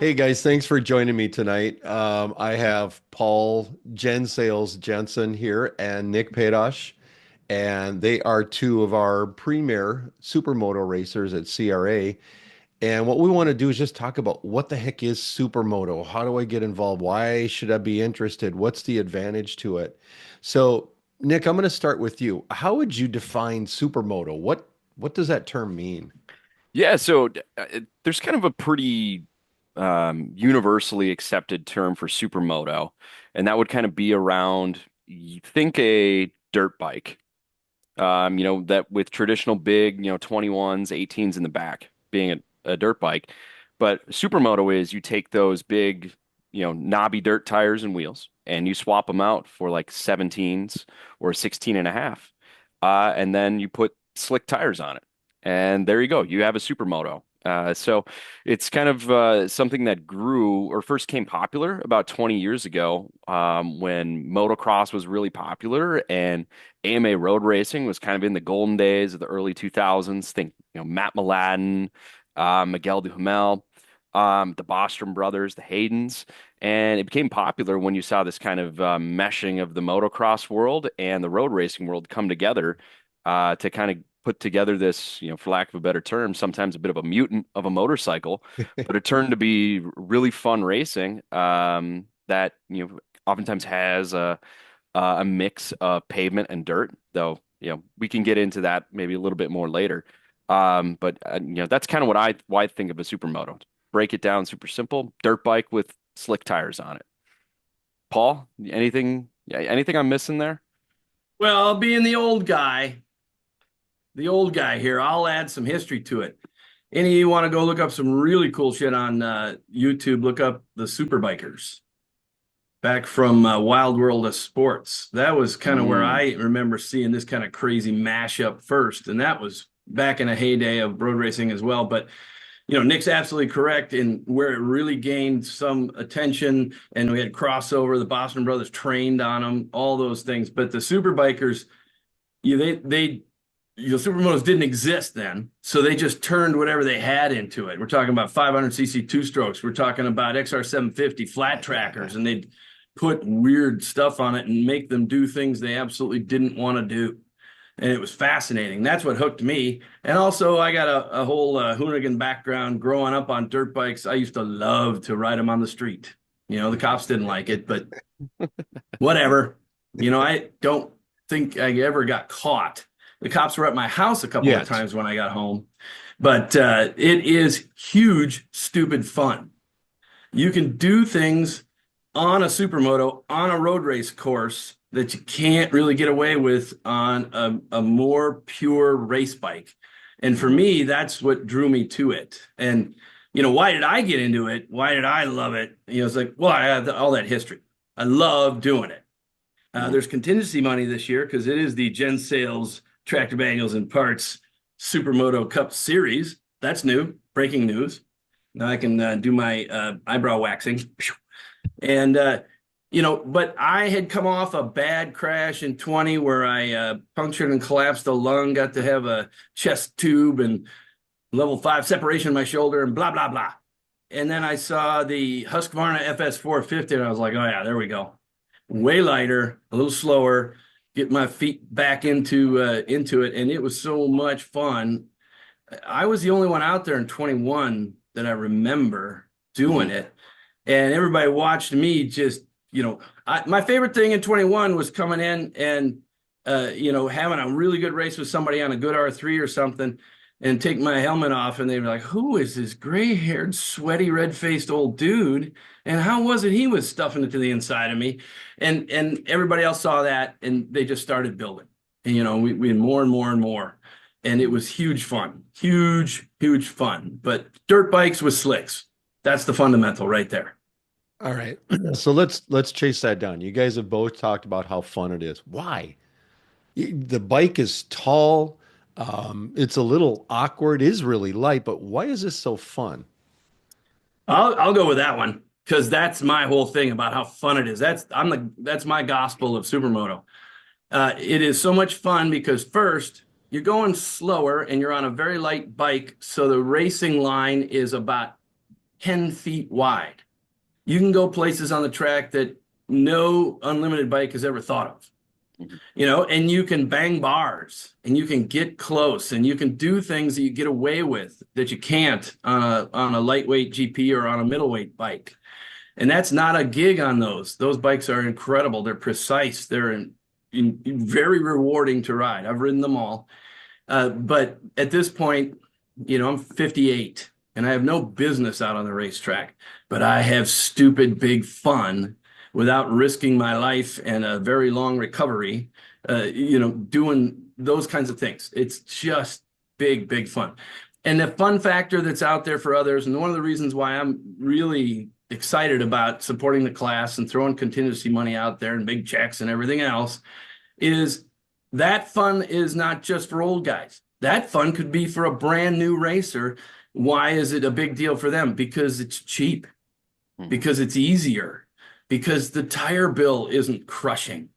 Hey guys, thanks for joining me tonight. I have Paul Jensen here and Nick Padosh, and they are two of our premier supermoto racers at CRA. And what we want to do is just talk about what the heck is supermoto? How do I get involved? Why should I be interested? What's the advantage to it? So, Nick, I'm going to start with you. How would you define supermoto? What does that term mean? Yeah, so there's kind of a pretty universally accepted term for supermoto, and that would kind of be around, you think a dirt bike, that with traditional big, 21s, 18s in the back being a dirt bike. But supermoto is you take those big, knobby dirt tires and wheels and you swap them out for like 17s or 16 and a half. And then you put slick tires on it. And there you go. You have a supermoto. So it's kind of something that grew or first came popular about 20 years ago when motocross was really popular and AMA road racing was kind of in the golden days of the early 2000s. Think, Matt Mladen, Miguel Duhamel, the Bostrom brothers, the Haydens. And it became popular when you saw this kind of meshing of the motocross world and the road racing world come together to kind of put together this, for lack of a better term, sometimes a bit of a mutant of a motorcycle, but it turned to be really fun racing that, oftentimes has a mix of pavement and dirt, though, we can get into that maybe a little bit more later. But that's kind of why I think of a supermoto. Break it down super simple, dirt bike with slick tires on it. Paul, anything I'm missing there? Well, being the old guy here, I'll add some history to it. Any of you want to go look up some really cool shit on YouTube, look up the Superbikers back from Wild World of Sports. That was kind of where Mm. I remember seeing this kind of crazy mashup first. And that was back in a heyday of road racing as well. But Nick's absolutely correct in where it really gained some attention, and we had crossover. The Boston brothers trained on them, all those things. But the Superbikers, they supermotos didn't exist then, so they just turned whatever they had into it. We're talking about 500cc two strokes. We're talking about XR 750 flat trackers, and they'd put weird stuff on it and make them do things they absolutely didn't want to do. And it was fascinating. That's what hooked me. And also, I got a whole hooligan background growing up on dirt bikes. I used to love to ride them on the street. The cops didn't like it, but whatever. I don't think I ever got caught. The cops were at my house a couple of Yet. times when I got home, but it is huge, stupid fun. You can do things on a supermoto, on a road race course that you can't really get away with on a more pure race bike. And for Mhm. me, that's what drew me to it. And, why did I get into it? Why did I love it? It's like, well, I have all that history. I love doing it. Mhm. There's contingency money this year because it is the Gen Sales Tractor Manuals and Parts Supermoto Cup Series. That's new, breaking news. Now I can do my eyebrow waxing. And, but I had come off a bad crash in 20 where I punctured and collapsed a lung, got to have a chest tube and level 5 separation in my shoulder and blah, blah, blah. And then I saw the Husqvarna FS 450 and I was like, oh, yeah, there we go. Way lighter, a little slower, get my feet back into it. And it was so much fun. I was the only one out there in 21 that I remember doing Mhm. it. And everybody watched me just, my favorite thing in 21 was coming in and, having a really good race with somebody on a good R3 or something and take my helmet off. And they were like, who is this gray haired, sweaty, red faced old dude? And how was it he was stuffing it to the inside of me? And everybody else saw that and they just started building. And, we had more and more and more. And it was huge fun, huge, huge fun. But dirt bikes with slicks, that's the fundamental right there. All right. So let's chase that down. You guys have both talked about how fun it is. Why? The bike is tall. It's a little awkward, is really light, but why is this so fun? I'll go with that one because that's my whole thing about how fun it is. That's my gospel of supermoto. It is so much fun because first you're going slower and you're on a very light bike, so the racing line is about 10 feet wide. You can go places on the track that no unlimited bike has ever thought of. Mhm. And you can bang bars and you can get close and you can do things that you get away with that you can't on a lightweight GP or on a middleweight bike. And that's not a gig on those. Those bikes are incredible. They're precise. They're very rewarding to ride. I've ridden them all. But at this point, I'm 58 and I have no business out on the racetrack, but I have stupid big fun without risking my life and a very long recovery, doing those kinds of things. It's just big, big fun. And the fun factor that's out there for others, and one of the reasons why I'm really excited about supporting the class and throwing contingency money out there and big checks and everything else, is that fun is not just for old guys. That fun could be for a brand new racer. Why is it a big deal for them? Because it's cheap, Mhm. because it's easier, because the tire bill isn't crushing,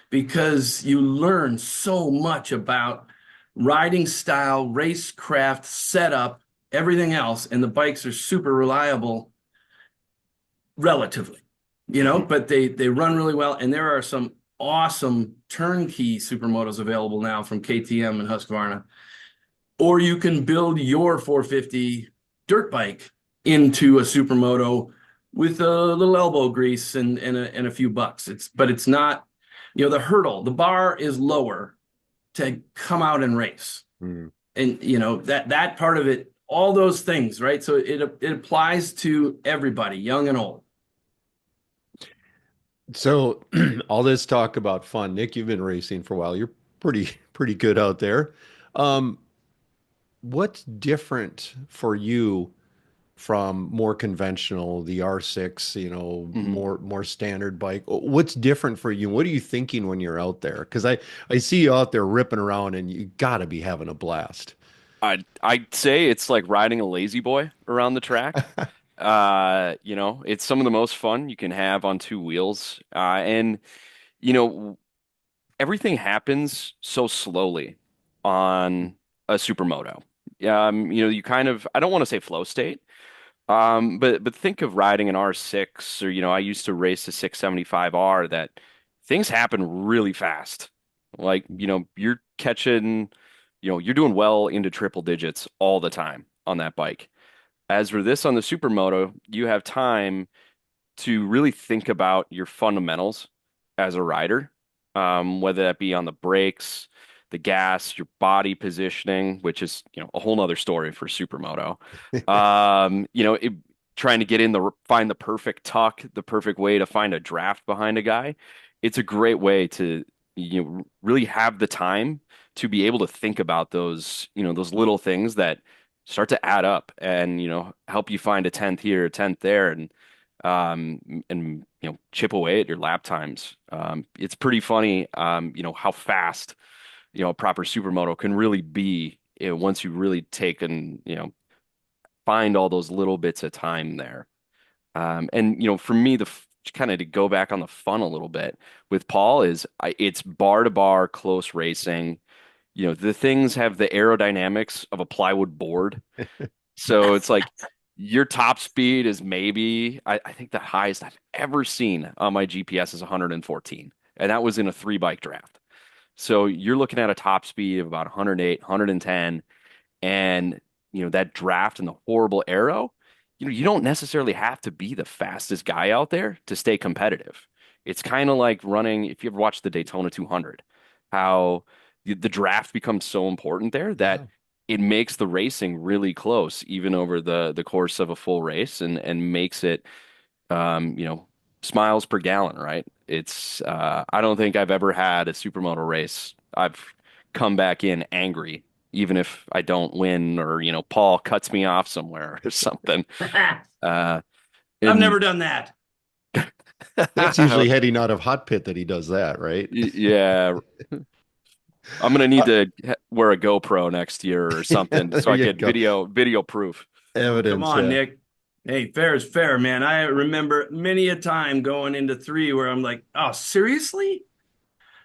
because you learn so much about riding style, racecraft, setup, everything else, and the bikes are super reliable relatively, Mhm. but they run really well. And there are some awesome turnkey supermotos available now from KTM and Husqvarna. Or you can build your 450 dirt bike into a supermoto with a little elbow grease and a few bucks. But it's not, the hurdle, the bar is lower to come out and race. Mm. And that part of it, all those things, right? So it applies to everybody, young and old. So all this talk about fun, Nick, you've been racing for a while. You're pretty good out there. Um, what's different for you from more conventional, the R6, Mhm. more standard bike? What's different for you? What are you thinking when you're out there? Because I see you out there ripping around and you gotta be having a blast. I'd say it's like riding a lazy boy around the track. It's some of the most fun you can have on two wheels. And you know, everything happens so slowly on a supermoto. You kind of, I don't want to say flow state, but think of riding an R6 or I used to race a 675R that things happen really fast. Like, you're catching, you're doing well into triple digits all the time on that bike. As for this on the supermoto, you have time to really think about your fundamentals as a rider, whether that be on the brakes, the gas, your body positioning, which is, a whole nother story for supermoto. Trying to get in find the perfect tuck, the perfect way to find a draft behind a guy. It's a great way to, really have the time to be able to think about those little things that start to add up and, help you find a tenth here, a tenth there, and chip away at your lap times. It's pretty funny, how fast a proper supermoto can really be, once you really take and find all those little bits of time there. And for me, kind of to go back on the fun a little bit with Paul it's bar to bar close racing. The things have the aerodynamics of a plywood board, so it's like your top speed is maybe, I think the highest I've ever seen on my GPS is 114. And that was in a three bike draft. So you're looking at a top speed of about 108, 110. And, that draft and the horrible aero, you don't necessarily have to be the fastest guy out there to stay competitive. It's kind of like running, if you ever watched the Daytona 200, how the draft becomes so important there that Yeah. it makes the racing really close, even over the course of a full race, and makes it, um, you know, smiles per gallon, right? I don't think I've ever had a supermoto race. I've come back in angry, even if I don't win or, Paul cuts me off somewhere or something. I've Uh, never and done that. That's usually heading out of hot pit that he does that, right? yeah, I'm gonna need to wear a GoPro next year or something There so I you get go. video proof. Oh, come Evidence, on, yeah. Nick. Hey, fair is fair, man. I remember many a time going into three where I'm like, oh, seriously?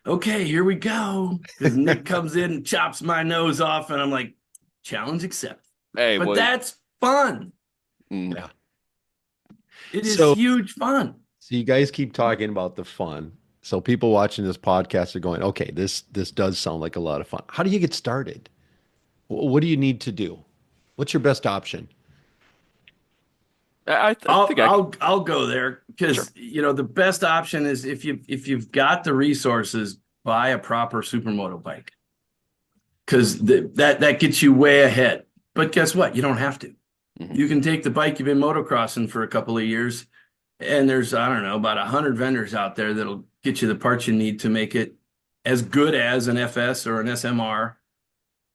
Okay, here we go. Because Nick comes in and chops my nose off, and I'm like, challenge accepted. Hey, But well, that's fun. mm, Yeah. It is So, huge fun. so you guys keep talking about the fun. So people watching this podcast are going, okay, this does sound like a lot of fun. How do you get started? What do you need to do? What's your best option? I think I could, I'll go there sure. because the best option is if you've got the resources, buy a proper supermoto bike because that gets you way ahead. But guess what? You don't have to. Mhm. You can take the bike you've been motocrossing for a couple of years, and there's, I don't know, about 100 vendors out there that'll get you the parts you need to make it as good as an FS or an SMR.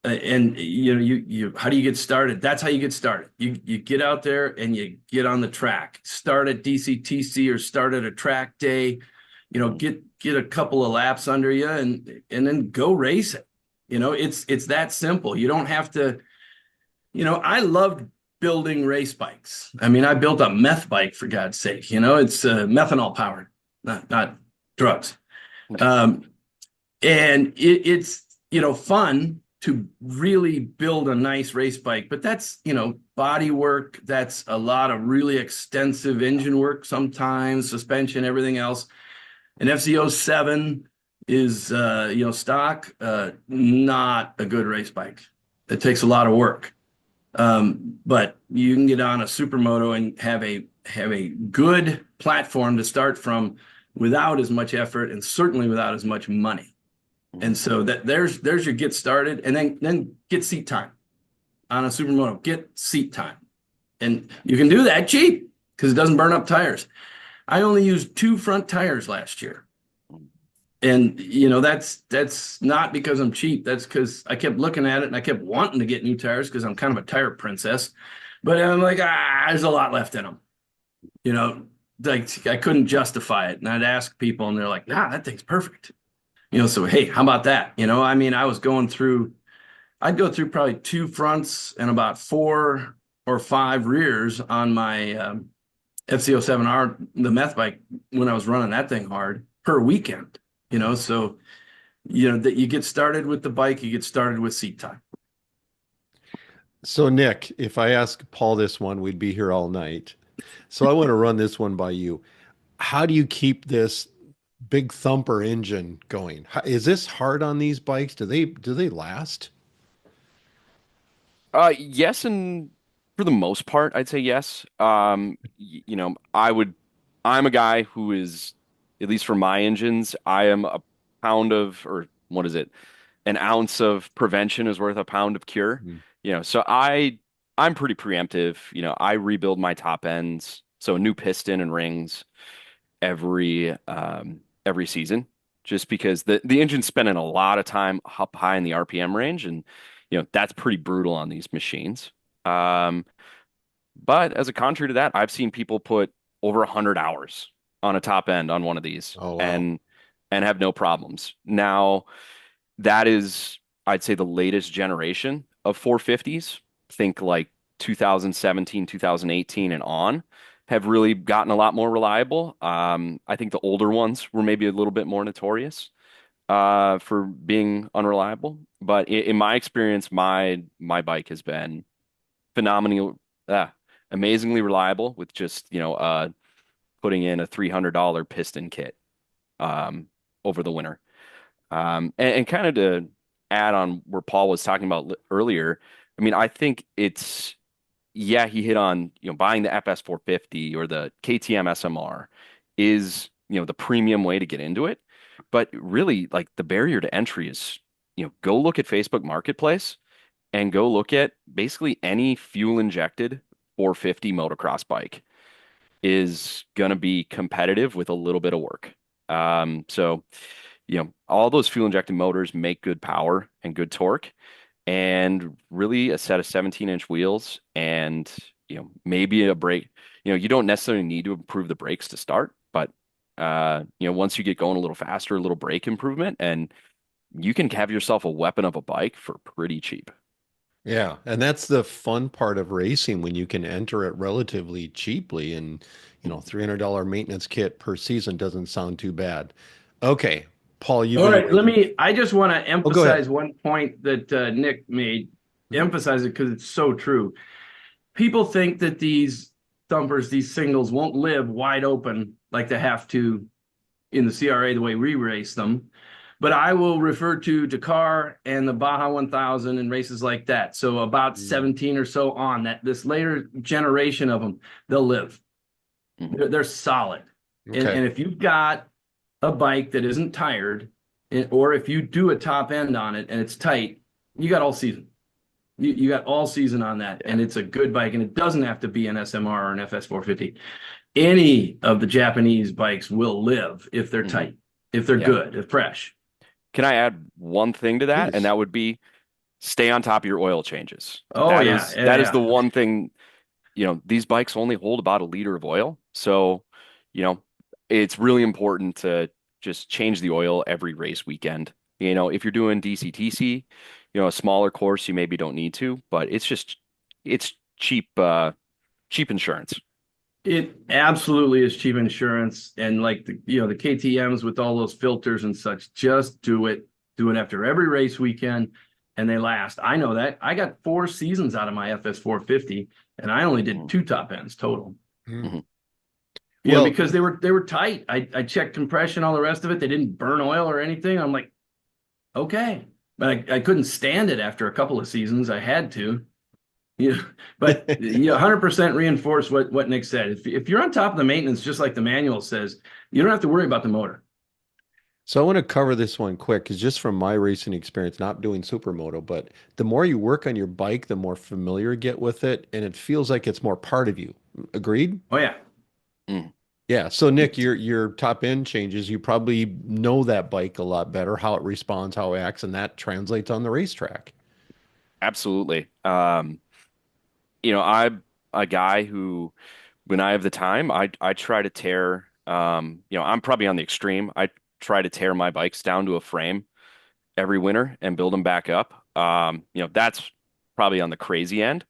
And you how do you get started? That's how you get started. You get out there and you get on the track. Start at DCTC or start at a track day. Get a couple of laps under you and then go race it. It's that simple. You don't have to. I loved building race bikes. I mean, I built a meth bike for God's sake. It's methanol powered, not drugs. Um, and it's fun to really build a nice race bike, but that's body work. That's a lot of really extensive engine work, sometimes suspension, everything else. An FZ07 is stock, not a good race bike. It takes a lot of work. But you can get on a supermoto and have a good platform to start from without as much effort and certainly without as much money. And so there's your get started, and then get seat time on a supermoto. Get seat time, and you can do that cheap because it doesn't burn up tires. I only used 2 front tires last year, and that's not because I'm cheap. That's because I kept looking at it and I kept wanting to get new tires because I'm kind of a tire princess. But I'm like, there's a lot left in them. You know, like I couldn't justify it, and I'd ask people, and they're like, nah, that thing's perfect. So hey, how about that? I mean, I'd go through probably 2 fronts and about 4 or 5 rears on my FZ07R, the meth bike, when I was running that thing hard per weekend. So that you get started with the bike, you get started with seat time. So Nick, if I ask Paul this one, we'd be here all night. So I want to run this one by you. How do you keep this big thumper engine going? Is this hard on these bikes? Do they last? Yes, and for the most part, I'd say yes. I'm a guy who is, at least for my engines, I am a pound of, or what is it? An ounce of prevention is worth a pound of cure. Mm. So I'm pretty preemptive. I rebuild my top ends, so a new piston and rings every season, just because the engine's spending a lot of time up high in the RPM range, and that's pretty brutal on these machines. Um, but as a contrary to that, I've seen people put over 100 hours on a top end on one of these Oh wow. and have no problems. Now, that is, I'd say, the latest generation of 450s. Think like 2017, 2018 and on have really gotten a lot more reliable. I think the older ones were maybe a little bit more notorious for being unreliable. But in my experience, my bike has been phenomenally, uh, amazingly reliable with just putting in a $300 piston kit um, over the winter. And kind of to add on where Paul was talking about earlier, I mean, I think it's, yeah, he hit on, buying the FS 450 or the KTM SMR is, the premium way to get into it. But really, like, the barrier to entry is, go look at Facebook Marketplace and go look at basically any fuel injected 450 motocross bike is going to be competitive with a little bit of work. So, all those fuel injected motors make good power and good torque, and really a set of 17-inch wheels and, maybe a brake. You don't necessarily need to improve the brakes to start, but, once you get going a little faster, a little brake improvement, and you can have yourself a weapon of a bike for pretty cheap. Yeah, and that's the fun part of racing when you can enter it relatively cheaply and $300 maintenance kit per season doesn't sound too bad. Okay, Paul, you've All been right, waiting. I just want to Oh, go ahead. emphasize one point that Nick made, Mhm. emphasize it because it's so true. People think that these thumpers, these singles won't live wide open like they have to in the CRA the way we race them. But I will refer to Dakar and the Baja 1000 and races like that. So about Mm. 17 or so on that, this later generation of them, they'll live. Mhm. They're solid. Okay. And if you've got a bike that isn't tired, or if you do a top end on it and it's tight, you got all season. You got all season on that, Yeah. and it's a good bike, and it doesn't have to be an SMR or an FS450. Any of the Japanese bikes will live if they're Mhm. tight, if they're Yeah. good, if fresh. Can I add one thing to that? And Please. that would be stay on top of your oil changes. Oh yeah, yeah, That is the yeah. one thing, these bikes only hold about a liter of oil. So, you know, it's really important to just change the oil every race weekend. If you're doing DCTC, a smaller course, you maybe don't need to, but it's cheap insurance. It absolutely is cheap insurance, and like the KTM's with all those filters and such. Just do it. Do it after every race weekend, and they last. I know that. I got 4 seasons out of my FS 450, and I only did Mhm. 2 top ends total. Mm. Mhm. Well, Because they were tight. I checked compression, all the rest of it. They didn't burn oil or anything. I'm like, okay, but I couldn't stand it after a couple of seasons. I had to. Yeah, but 100% reinforce what Nick said. If you're on top of the maintenance, just like the manual says, you don't have to worry about the motor. so I want to cover this one quick because just from my racing experience, not doing supermoto, but the more you work on your bike, the more familiar you get with it, and it feels like it's more part of you. Agreed? Oh yeah, Mm. Yeah. So Nick, your top end changes, you probably know that bike a lot better, how it responds, how it acts, and that translates on the racetrack. Absolutely. I'm a guy who, when I have the time, I try to tear. I'm probably on the extreme. I try to tear my bikes down to a frame every winter and build them back up. That's probably on the crazy end,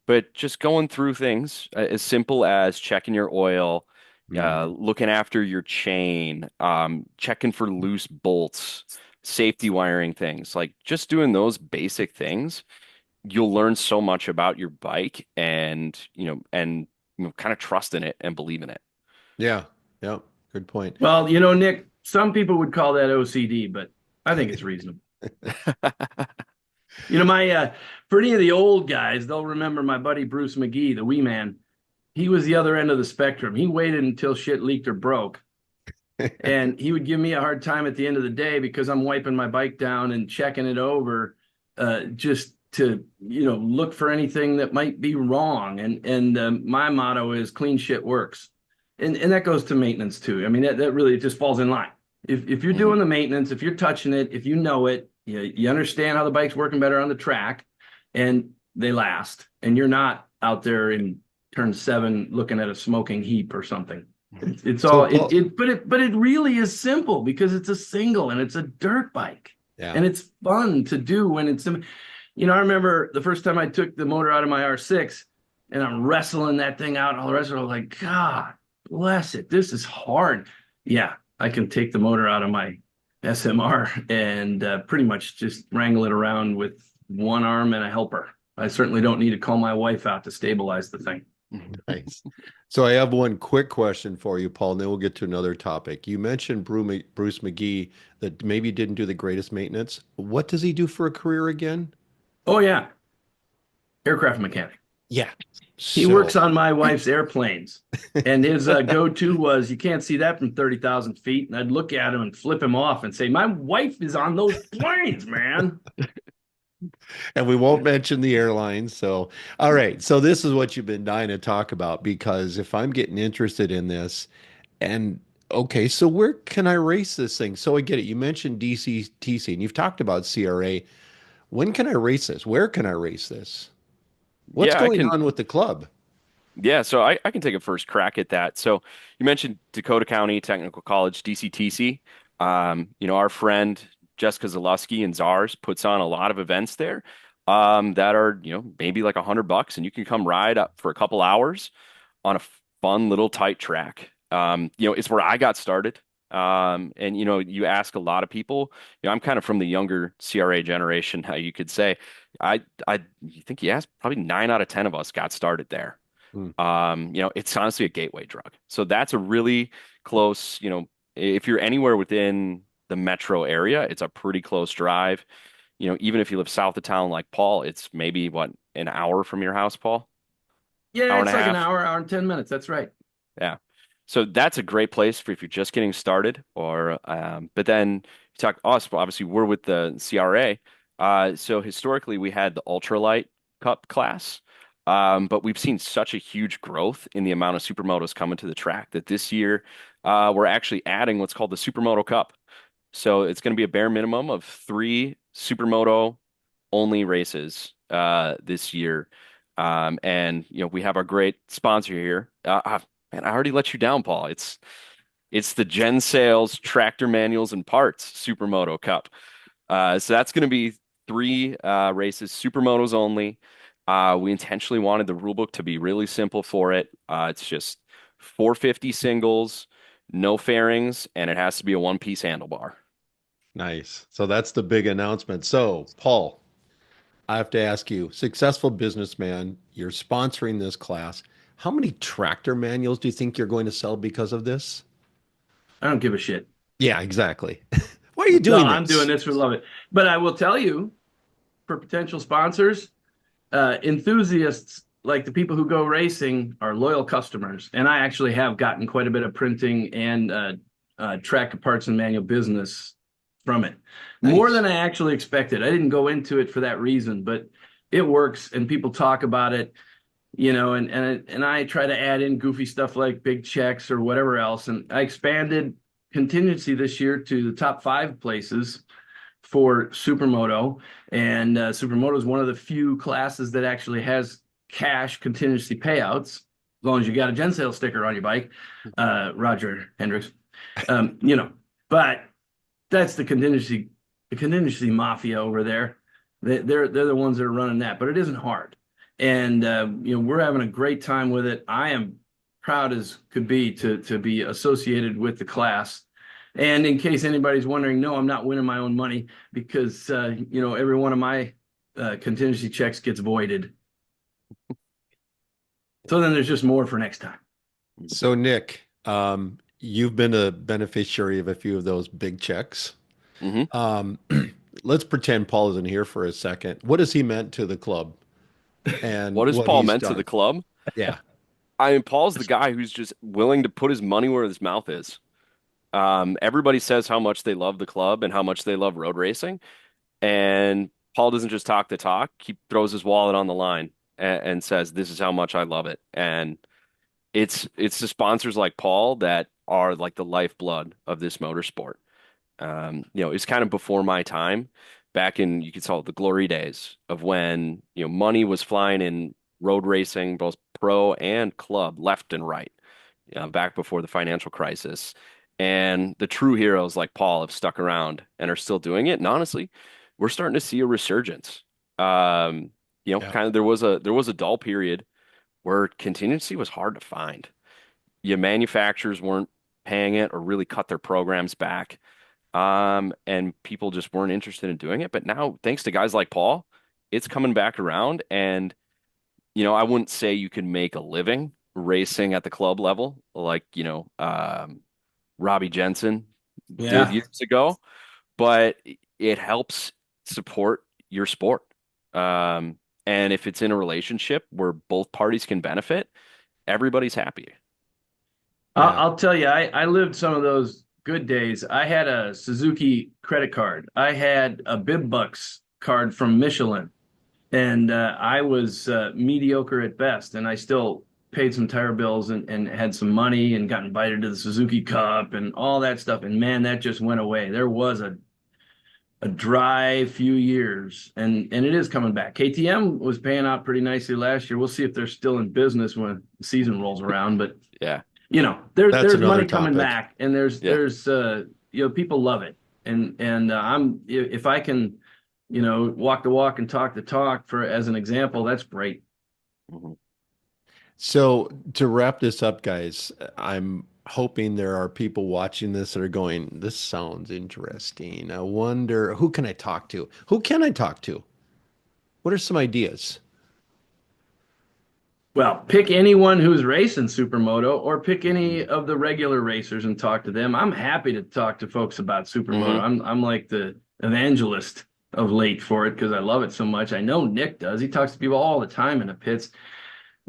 but just going through things as simple as checking your oil, Mhm. looking after your chain, checking for loose bolts, safety wiring things, like just doing those basic things, you'll learn so much about your bike and kind of trust in it and believe in it. Yeah. Yeah. Good point. well, Nick, some people would call that OCD, but I think it's reasonable. My for any of the old guys, they'll remember my buddy Bruce McGee, the wee man. He was the other end of the spectrum. He waited until shit leaked or broke. And he would give me a hard time at the end of the day because I'm wiping my bike down and checking it over, just to look for anything that might be wrong. And my motto is clean shit works, and that goes to maintenance too. I mean that really just falls in line. If you're Mhm. doing the maintenance, if you're touching it, if you know it, you understand how the bike's working better on the track, and they last, and you're not out there in turn 7 looking at a smoking heap or something. It's So all Paul, but it really is simple because it's a single and it's a dirt bike, yeah. and it's fun to do when it's. I remember the first time I took the motor out of my R6 and I'm wrestling that thing out and all the rest of it. I was like, God bless it, this is hard. Yeah, I can take the motor out of my SMR and pretty much just wrangle it around with one arm and a helper. I certainly don't need to call my wife out to stabilize the thing. Nice. So I have one quick question for you, Paul, and then we'll get to another topic. You mentioned Bruce McGee that maybe didn't do the greatest maintenance. What does he do for a career again? Oh yeah, aircraft mechanic. Yeah. He works So, on my wife's airplanes. And his go-to was, you can't see that from 30,000 feet. And I'd look at him and flip him off and say, my wife is on those planes, man. and we won't mention the airlines. So, all right. So this is what you've been dying to talk about because if I'm getting interested in this and okay, so where can I race this thing? So I get it. You mentioned DCTC and you've talked about CRA. When can I race this? Where can I race this? What's Yeah, I going can. on with the club? Yeah, so I can take a first crack at that. So you mentioned Dakota County Technical College, DCTC. Our friend Jessica Zaluski and Czars puts on a lot of events there that are, maybe like $100 and you can come ride up for a couple hours on a fun little tight track. It's where I got started. And you ask a lot of people, I'm kind of from the younger CRA generation, how you could say. I think you asked probably 9 out of 10 of us got started there. Hmm. It's honestly a gateway drug. So that's a really close, if you're anywhere within the metro area, it's a pretty close drive. Even if you live south of town like Paul, it's maybe what, an hour from your house, Paul? Yeah, Hour and it's a like an half? hour, hour and 10 minutes. That's right. Yeah. So that's a great place for if you're just getting started but then you talk us, well, obviously we're with the CRA. So historically we had the ultralight cup class. But we've seen such a huge growth in the amount of supermotos coming to the track that this year we're actually adding what's called the Supermoto Cup. So it's going to be a bare minimum of three Supermoto only races this year. And we have our great sponsor here. Man, I already let you down, Paul. It's the Gen Sales Tractor Manuals and Parts Supermoto Cup. So that's going to be three races, supermotos only. We intentionally wanted the rule book to be really simple for it. It's just 450 singles, no fairings, and it has to be a one-piece handlebar. Nice. So that's the big announcement. So, Paul, I have to ask you, successful businessman, you're sponsoring this class. How many tractor manuals do you think you're going to sell because of this? I don't give a shit. Yeah, exactly. Why are you No, doing I'm doing this? this for love it. But I will tell you, for potential sponsors, enthusiasts like the people who go racing are loyal customers. And I actually have gotten quite a bit of printing and track parts and manual business from it. More Nice. than I actually expected. I didn't go into it for that reason, but it works and people talk about it, and I try to add in goofy stuff like big checks or whatever else. And I expanded contingency this year to the top 5 places for Supermoto, and Supermoto is one of the few classes that actually has cash contingency payouts, as long as you got a Gen Sale sticker on your bike, Roger Hendricks. Um, you know, but that's the contingency mafia over there. They're the ones that are running that, but it isn't hard, and we're having a great time with it. I am proud as could be to be associated with the class. And in case anybody's wondering, no, I'm not winning my own money because every one of my contingency checks gets voided. So then there's just more for next time. So, Nick, you've been a beneficiary of a few of those big checks. Hmm. Um, let's pretend Paul isn't here for a second. What has he meant to the club and What has what Paul he's meant to the done? club? Yeah. I mean, Paul's the guy who's just willing to put his money where his mouth is. Everybody says how much they love the club and how much they love road racing. And Paul doesn't just talk the talk. He throws his wallet on the line and says, "This is how much I love it." And it's the sponsors like Paul that are like the lifeblood of this motorsport. It's kind of before my time, back in you could call it the glory days of when money was flying in road racing, both pro and club, left and right. Back before the financial crisis. And the true heroes like Paul have stuck around and are still doing it. And honestly, we're starting to see a resurgence. Yeah. Kind of there was a dull period where contingency was hard to find. Manufacturers weren't paying it or really cut their programs back. And people just weren't interested in doing it. But now, thanks to guys like Paul, it's coming back around. And I wouldn't say you can make a living racing at the club level like, Robbie Jensen did Yeah. years ago, but it helps support your sport. Um, and if it's in a relationship where both parties can benefit, everybody's happy. I'll, Yeah. I'll tell you, I lived some of those good days. I had a Suzuki credit card. I had a Bib Bucks card from Michelin, and I was mediocre at best. And I still paid some tire bills and had some money and got invited to the Suzuki Cup and all that stuff. And man, that just went away. There was a dry few years, and it is coming back. KTM was paying out pretty nicely last year. We'll see if they're still in business when the season rolls around, but Yeah. That's there's another money coming topic. back, and Yeah. people love it, and I'm if I can, walk the walk and talk the talk for as an example, that's great. Mhm. So, to wrap this up, guys, I'm hoping there are people watching this that are going, this sounds interesting. I wonder who can I talk to? Who can I talk to? What are some ideas? Well, pick anyone who's racing supermoto or pick any of the regular racers and talk to them. I'm happy to talk to folks about supermoto. Hmm. I'm like the evangelist of late for it because I love it so much. I know Nick does. He talks to people all the time in the pits.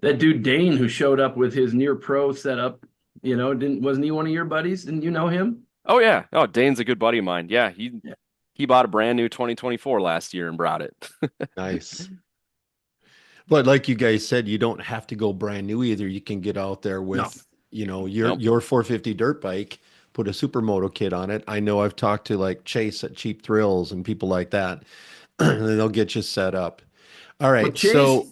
That dude Dane who showed up with his near pro setup, didn't wasn't he one of your buddies? Didn't you know him? Oh yeah. Oh, Dane's a good buddy of mine. Yeah, he Yeah. he bought a brand new 2024 last year and brought it. Nice. But like you guys said, you don't have to go brand new either. You can get out there No. with, your Nope. your 450 dirt bike, put a supermoto kit on it. I know I've talked to like Chase at Cheap Thrills and people like that, and they'll get you set up. All Well, right, so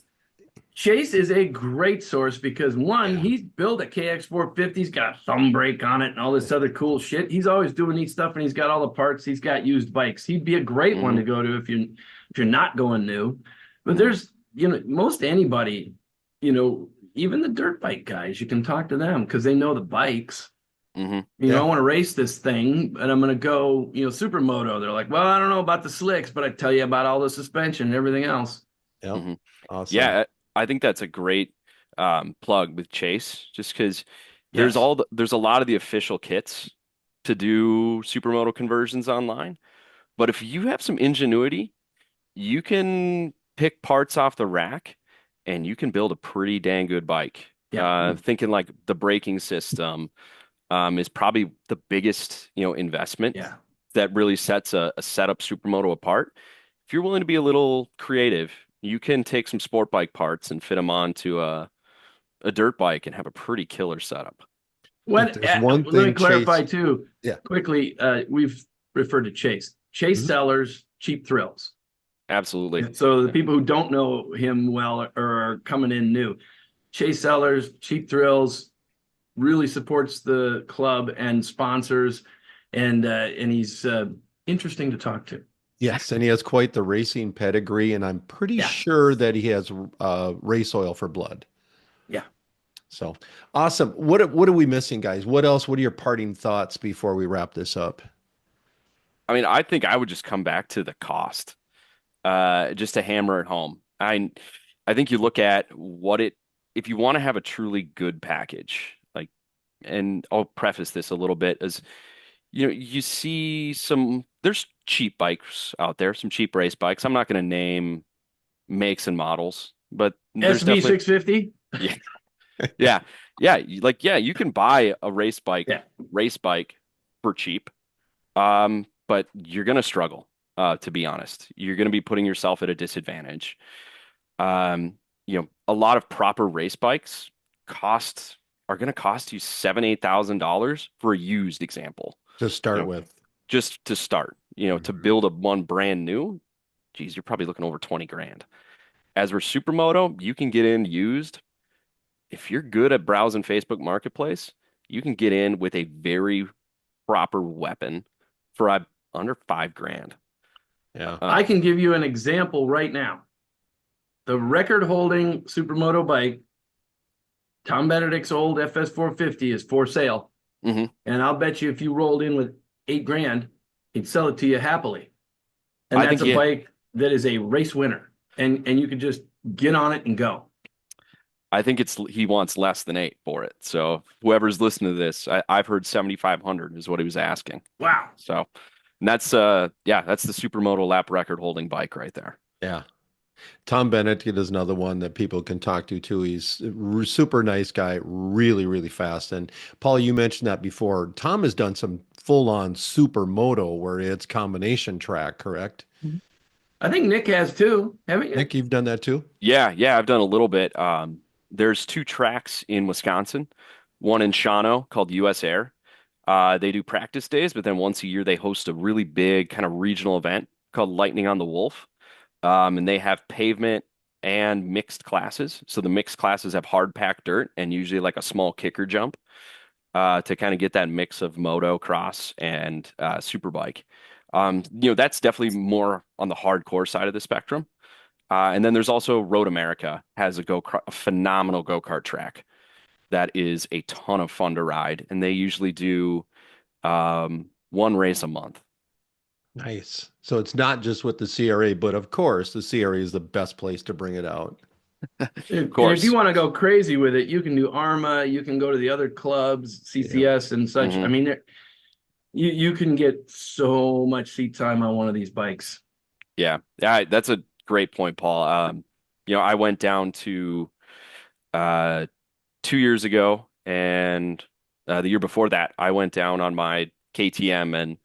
Chase is a great source because one, yeah. he's built a KX450, he's got a thumb brake on it and all this other cool shit. He's always doing neat stuff and he's got all the parts. He's got used bikes. He'd be a great one Hmm. to go to if you're not going new. But Hmm. there's, most anybody, even the dirt bike guys, you can talk to them because they know the bikes. Hmm. I Yeah. want to race this thing and I'm going to go, supermoto. They're like, well, I don't know about the slicks, but I tell you about all the suspension and everything else. Yep. Hmm. Awesome. Yeah, I think that's a great plug with Chase, just because Yes. there's a lot of the official kits to do supermoto conversions online. But if you have some ingenuity, you can pick parts off the rack and you can build a pretty dang good bike. Yeah. Thinking like the braking system is probably the biggest, investment Yeah. that really sets a setup supermoto apart. If you're willing to be a little creative, you can take some sport bike parts and fit them onto a dirt bike and have a pretty killer setup. If What? there's one Let me thing clarify Chase, too yeah. quickly. We've referred to Chase. Chase Mhm. Sellers, Cheap Thrills. Absolutely. So the Yeah. people who don't know him well or are coming in new, Chase Sellers, Cheap Thrills really supports the club and sponsors, and he's interesting to talk to. Yes, and he has quite the racing pedigree, and I'm pretty Yeah, sure that he has race oil for blood. yeah. So awesome. What are we missing, guys? What else? What are your parting thoughts before we wrap this up? I mean, I think I would just come back to the cost, just to hammer it home. I think you look at if you want to have a truly good package, like, and I'll preface this a little bit as, you see there's cheap bikes out there, some cheap race bikes. I'm not going to name makes and models, but there's SV definitely, 650. yeah, yeah, yeah. Yeah, you can buy a Yeah. race bike for cheap. But you're gonna struggle, to be honest. You're gonna be putting yourself at a disadvantage. Um, a lot of proper race bikes costs are gonna cost you $7,000, $8,000 for a used example. To You start know, with. just to start. To Mhm. build a one brand new, geez, you're probably looking over 20 grand. As for Supermoto, you can get in used. If you're good at browsing Facebook Marketplace, you can get in with a very proper weapon for under 5 grand. Yeah. I Um, can give you an example right now. The record-holding supermoto bike, Tom Benedict's old FS450, is for sale. mhm. And I'll bet you if you rolled in with 8 grand, he'd sell it to you happily. And I that's think a yeah, bike that is a race winner. And you could just get on it and go. I think he wants less than 8 for it. So whoever's listening to this, I've heard 7,500 is what he was asking. Wow. So and that's the supermoto lap record holding bike right there. Yeah. Tom Bennett is another one that people can talk to too. He's a super nice guy, really, really fast. And Paul, you mentioned that before. Tom has done some full-on supermoto where it's combination track, correct? I think Nick has too, haven't you? Nick, you've done that too? Yeah, yeah, I've done a little bit. There's 2 tracks in Wisconsin, one in Shawano called US Air. They do practice days, but then once a year they host a really big kind of regional event called Lightning on the Wolf. And they have pavement and mixed classes. So the mixed classes have hard packed dirt and usually like a small kicker jump, to kind of get that mix of moto, cross, and superbike. That's definitely more on the hardcore side of the spectrum. And then there's also Road America has a phenomenal go-kart track that is a ton of fun to ride, and they usually do one race a month. Nice. So it's not just with the CRA, but of course, the CRA is the best place to bring it out. Of And if you course. want to go crazy with it, you can do ARMA, you can go to the other clubs, Yeah. CCS and such. I Hmm. mean, you can get so much seat time on one of these bikes. Yeah. Yeah, that's a great point, Paul. I went down to uh 2 years ago, and the year before that, I went down on my KTM and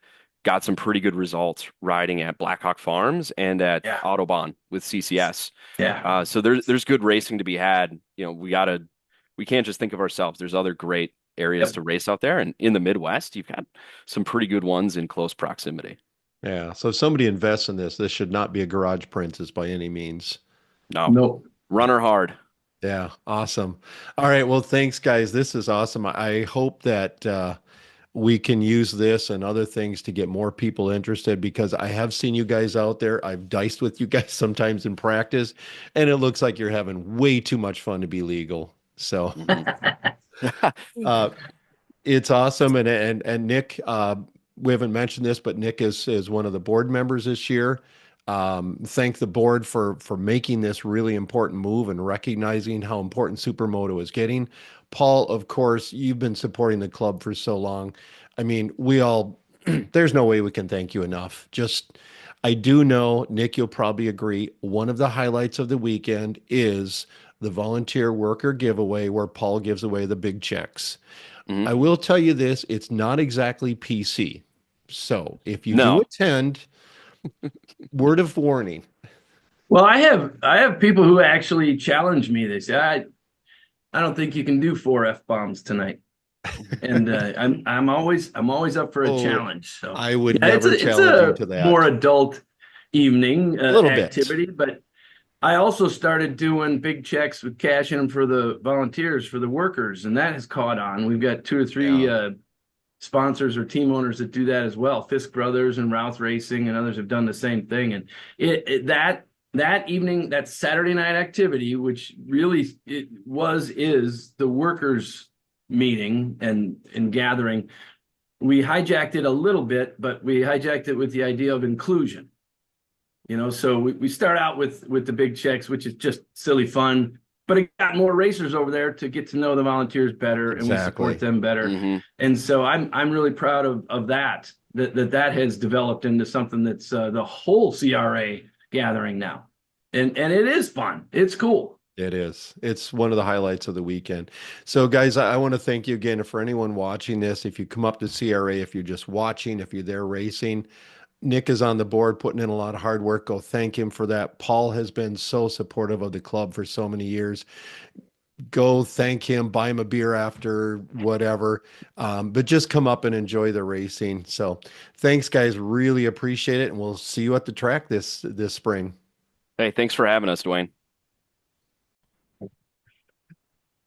got some pretty good results riding at Blackhawk Farms and at Yeah. Autobahn with CCS. Yeah. So there's good racing to be had. We can't just think of ourselves. There's other great areas Yep. to race out there, and in the Midwest, you've got some pretty good ones in close proximity. Yeah. So if somebody invests in this should not be a garage princess by any means. No, Nope. runner hard. Yeah. Awesome. All right. Well, thanks, guys. This is awesome. I hope that we can use this and other things to get more people interested because I have seen you guys out there. I've diced with you guys sometimes in practice, and it looks like you're having way too much fun to be legal. So Hmm. uh, it's awesome. And Nick, we haven't mentioned this, but Nick is one of the board members this year. Thank the board for making this really important move and recognizing how important Supermoto is getting. Paul, of course, you've been supporting the club for so long. I mean, we all there's no way we can thank you enough. Just I do know, Nick, you'll probably agree, one of the highlights of the weekend is the volunteer worker giveaway where Paul gives away the big checks. Hmm. I will tell you this, it's not exactly PC. So if you do No. attend, word of warning. Well, I have people who actually challenge me. They say, I don't think you can do 4 F-bombs tonight. And I'm always up for a Oh, challenge. So I would yeah, it's never a it's challenge you a to more that. adult evening A little bit. activity, but I also started doing big checks with cash in them for the volunteers, for the workers, and that has caught on. We've got 2 or 3 Yeah, sponsors or team owners that do that as well. Fisk Brothers and Routh Racing and others have done the same thing. And that evening, that Saturday night activity, which really is the workers meeting and gathering. We hijacked it a little bit, but we hijacked it with the idea of inclusion. So we start out with the big checks, which is just silly fun, but it got more racers over there to get to know the volunteers better, and we support exactly. them better. Hmm. And so I'm really proud of that has developed into something that's the whole CRA gathering now, and it is fun. It's cool. It is. It's one of the highlights of the weekend. So, guys, I want to thank you again. For anyone watching this, if you come up to CRA, if you're just watching, if you're there racing, Nick is on the board putting in a lot of hard work. Go thank him for that. Paul has been so supportive of the club for so many years. Go thank him, buy him a beer after, whatever. But just come up and enjoy the racing. So thanks, guys. Really appreciate it. And we'll see you at the track this spring. Hey, thanks for having us, Dwayne.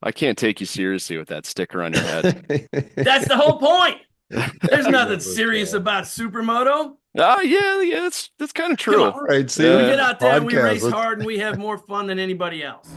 I can't take you seriously with that sticker on your head. That's the whole point. There's nothing Never serious fail. about Supermoto. Oh, yeah, that's kind of Come true. on. Right, see, we We Uh, get got a out there and we podcast. race Let's hard and we have more fun than anybody else.